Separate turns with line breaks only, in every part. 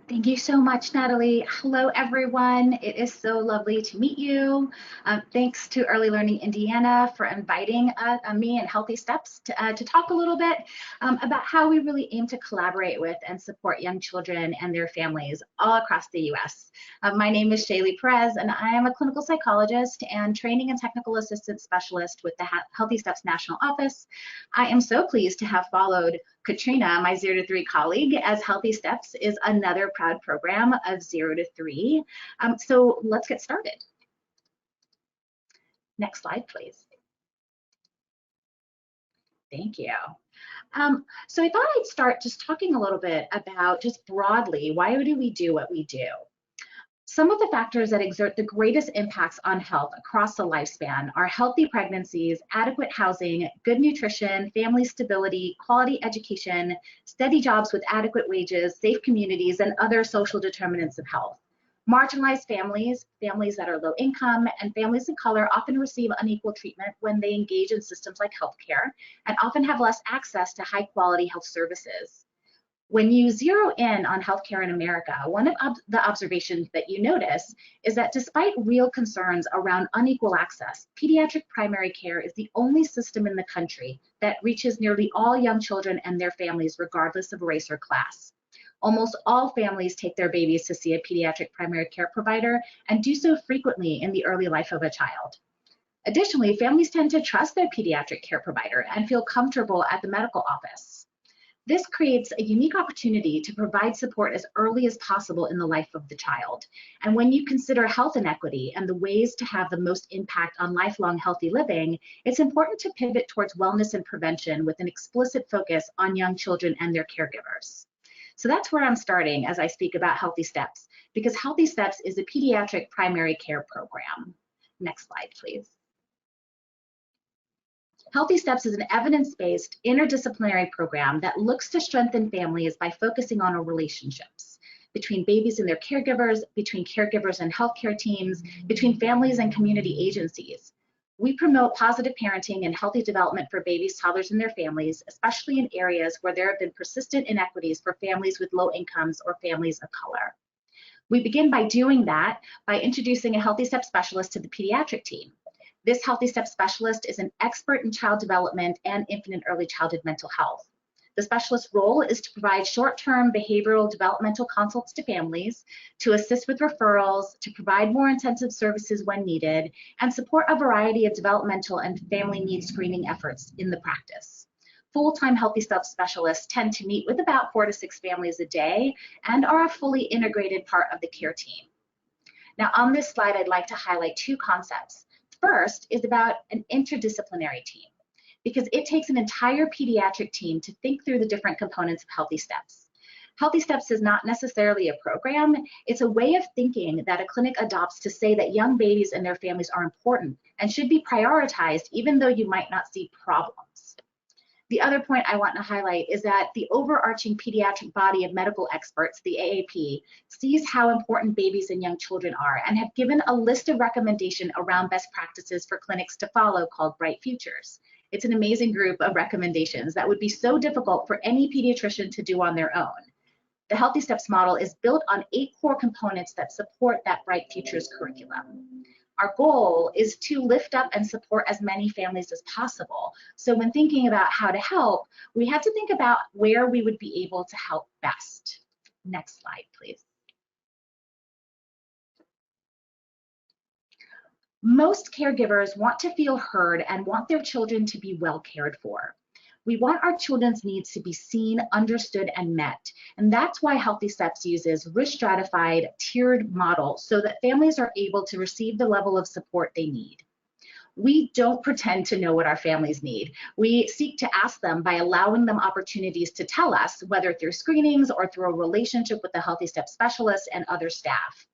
Thank you so much, Natalie. Hello, everyone. It is so lovely to meet you. Thanks to Early Learning Indiana for inviting me and Healthy Steps to talk a little bit about how we really aim to collaborate with and support young children and their families all across the U.S. My name is Shaylee Perez, and I am a clinical psychologist and training and technical assistance specialist with the Healthy Steps National Office. I am so pleased to have followed Katrina, my 0 to 3 colleague, as Healthy Steps is another proud program of 0 to 3. So let's get started. Next slide, please. Thank you. So I thought I'd start just talking a little bit about just broadly, why do we do what we do? Some of the factors that exert the greatest impacts on health across the lifespan are healthy pregnancies, adequate housing, good nutrition, family stability, quality education, steady jobs with adequate wages, safe communities, and other social determinants of health. Marginalized families, families that are low income, and families of color often receive unequal treatment when they engage in systems like healthcare and often have less access to high quality health services. When you zero in on healthcare in America, one of the observations that you notice is that despite real concerns around unequal access, pediatric primary care is the only system in the country that reaches nearly all young children and their families regardless of race or class. Almost all families take their babies to see a pediatric primary care provider and do so frequently in the early life of a child. Additionally, families tend to trust their pediatric care provider and feel comfortable at the medical office. This creates a unique opportunity to provide support as early as possible in the life of the child. And when you consider health inequity and the ways to have the most impact on lifelong healthy living, it's important to pivot towards wellness and prevention with an explicit focus on young children and their caregivers. So that's where I'm starting as I speak about Healthy Steps, because Healthy Steps is a pediatric primary care program. Next slide, please. Healthy Steps is an evidence-based, interdisciplinary program that looks to strengthen families by focusing on relationships between babies and their caregivers, between caregivers and healthcare teams, between families and community agencies. We promote positive parenting and healthy development for babies, toddlers, and their families, especially in areas where there have been persistent inequities for families with low incomes or families of color. We begin by doing that by introducing a Healthy Steps specialist to the pediatric team. This Healthy Steps specialist is an expert in child development and infant and early childhood mental health. The specialist's role is to provide short-term behavioral developmental consults to families, to assist with referrals, to provide more intensive services when needed, and support a variety of developmental and family needs screening efforts in the practice. Full-time Healthy Steps specialists tend to meet with about 4 to 6 families a day and are a fully integrated part of the care team. Now, on this slide, I'd like to highlight 2 concepts. First is about an interdisciplinary team, because it takes an entire pediatric team to think through the different components of Healthy Steps. Healthy Steps is not necessarily a program, it's a way of thinking that a clinic adopts to say that young babies and their families are important and should be prioritized even though you might not see problems. The other point I want to highlight is that the overarching pediatric body of medical experts, the AAP, sees how important babies and young children are and have given a list of recommendations around best practices for clinics to follow called Bright Futures. It's an amazing group of recommendations that would be so difficult for any pediatrician to do on their own. The Healthy Steps model is built on 8 core components that support that Bright Futures curriculum. Our goal is to lift up and support as many families as possible. So when thinking about how to help, we had to think about where we would be able to help best. Next slide, please. Most caregivers want to feel heard and want their children to be well cared for. We want our children's needs to be seen, understood, and met. And that's why Healthy Steps uses risk-stratified, tiered model so that families are able to receive the level of support they need. We don't pretend to know what our families need. We seek to ask them by allowing them opportunities to tell us, whether through screenings or through a relationship with the Healthy Steps specialist and other staff.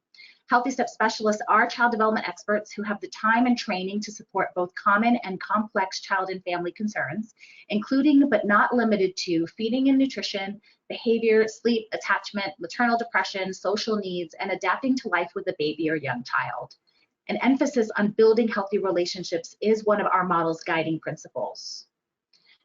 Healthy Steps specialists are child development experts who have the time and training to support both common and complex child and family concerns, including but not limited to feeding and nutrition, behavior, sleep, attachment, maternal depression, social needs, and adapting to life with a baby or young child. An emphasis on building healthy relationships is one of our model's guiding principles.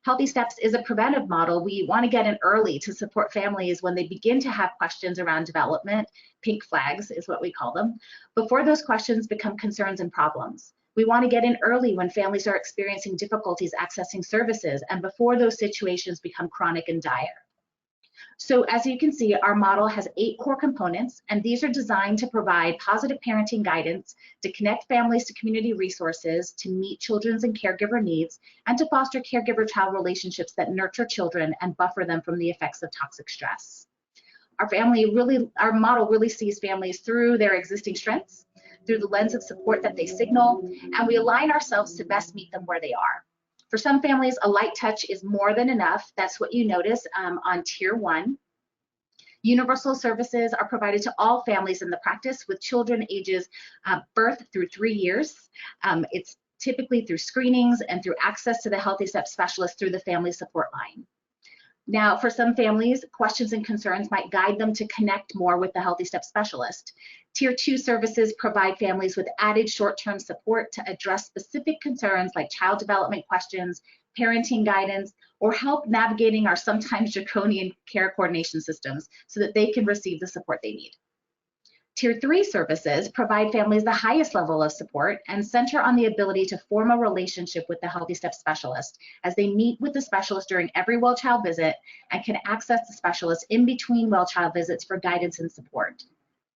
Healthy Steps is a preventive model. We want to get in early to support families when they begin to have questions around development. Pink flags is what we call them, before those questions become concerns and problems. We want to get in early when families are experiencing difficulties accessing services and before those situations become chronic and dire. So as you can see, our model has 8 core components, and these are designed to provide positive parenting guidance, to connect families to community resources, to meet children's and caregiver needs, and to foster caregiver-child relationships that nurture children and buffer them from the effects of toxic stress. Our model really sees families through their existing strengths, through the lens of support that they signal, and we align ourselves to best meet them where they are. For some families, a light touch is more than enough. That's what you notice on Tier 1. Universal services are provided to all families in the practice with children ages birth through 3 years. It's typically through screenings and through access to the Healthy Steps specialist through the family support line. Now, for some families, questions and concerns might guide them to connect more with the Healthy Steps specialist. Tier 2 services provide families with added short-term support to address specific concerns like child development questions, parenting guidance, or help navigating our sometimes draconian care coordination systems so that they can receive the support they need. Tier 3 services provide families the highest level of support and center on the ability to form a relationship with the Healthy Steps specialist as they meet with the specialist during every well-child visit and can access the specialist in between well-child visits for guidance and support.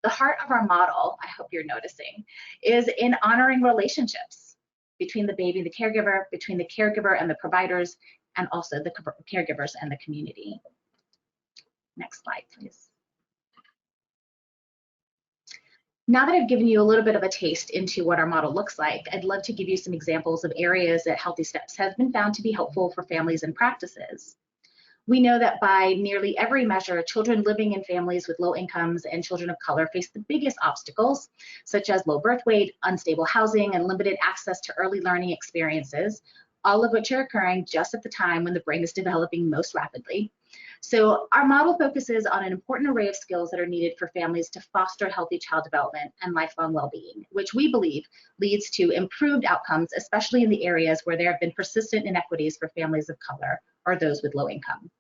The heart of our model, I hope you're noticing, is in honoring relationships between the baby and the caregiver, between the caregiver and the providers, and also the caregivers and the community. Next slide, please. Now that I've given you a little bit of a taste into what our model looks like, I'd love to give you some examples of areas that Healthy Steps has been found to be helpful for families and practices. We know that by nearly every measure, children living in families with low incomes and children of color face the biggest obstacles, such as low birth weight, unstable housing, and limited access to early learning experiences, all of which are occurring just at the time when the brain is developing most rapidly. So our model focuses on an important array of skills that are needed for families to foster healthy child development and lifelong well-being, which we believe leads to improved outcomes, especially in the areas where there have been persistent inequities for families of color or those with low income.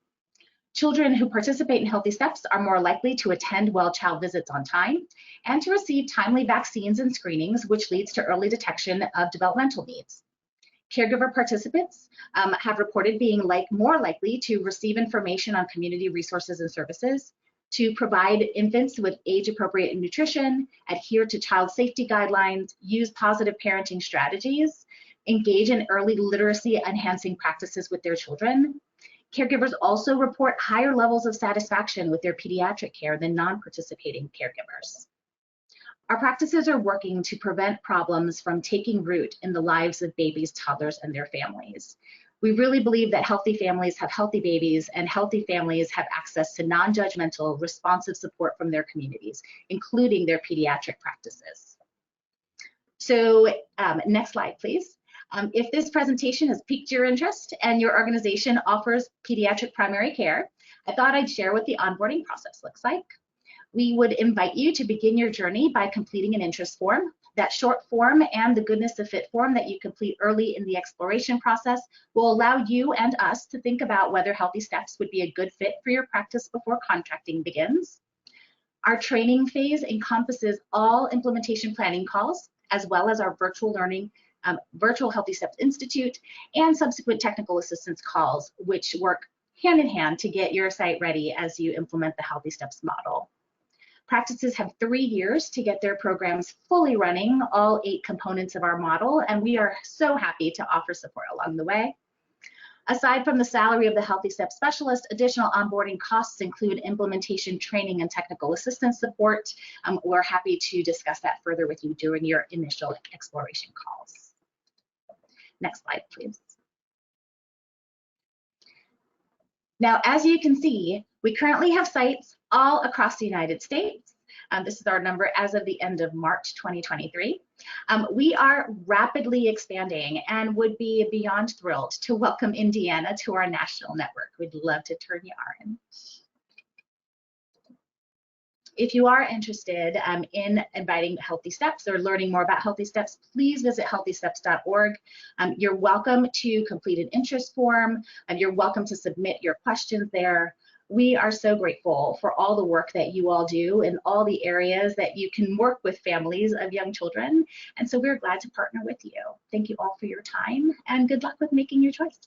Children who participate in Healthy Steps are more likely to attend well-child visits on time and to receive timely vaccines and screenings, which leads to early detection of developmental needs. Caregiver participants have reported being more likely to receive information on community resources and services, to provide infants with age-appropriate nutrition, adhere to child safety guidelines, use positive parenting strategies, engage in early literacy-enhancing practices with their children. Caregivers also report higher levels of satisfaction with their pediatric care than non-participating caregivers. Our practices are working to prevent problems from taking root in the lives of babies, toddlers, and their families. We really believe that healthy families have healthy babies, and healthy families have access to non-judgmental, responsive support from their communities, including their pediatric practices. So next slide, please. If this presentation has piqued your interest and your organization offers pediatric primary care, I thought I'd share what the onboarding process looks like. We would invite you to begin your journey by completing an interest form. That short form and the Goodness of Fit form that you complete early in the exploration process will allow you and us to think about whether Healthy Steps would be a good fit for your practice before contracting begins. Our training phase encompasses all implementation planning calls, as well as our virtual learning, virtual Healthy Steps Institute, and subsequent technical assistance calls, which work hand in hand to get your site ready as you implement the Healthy Steps model. Practices have 3 years to get their programs fully running, all 8 components of our model, and we are so happy to offer support along the way. Aside from the salary of the Healthy Steps specialist, additional onboarding costs include implementation training and technical assistance support. We're happy to discuss that further with you during your initial exploration calls. Next slide, please. Now, as you can see, we currently have sites all across the United States. This is our number as of the end of March 2023. We are rapidly expanding and would be beyond thrilled to welcome Indiana to our national network. We'd love to turn you on. If you are interested in inviting Healthy Steps or learning more about Healthy Steps, please visit healthysteps.org. You're welcome to complete an interest form, and you're welcome to submit your questions there. We are so grateful for all the work that you all do in all the areas that you can work with families of young children. And so we're glad to partner with you. Thank you all for your time, and good luck with making your choice.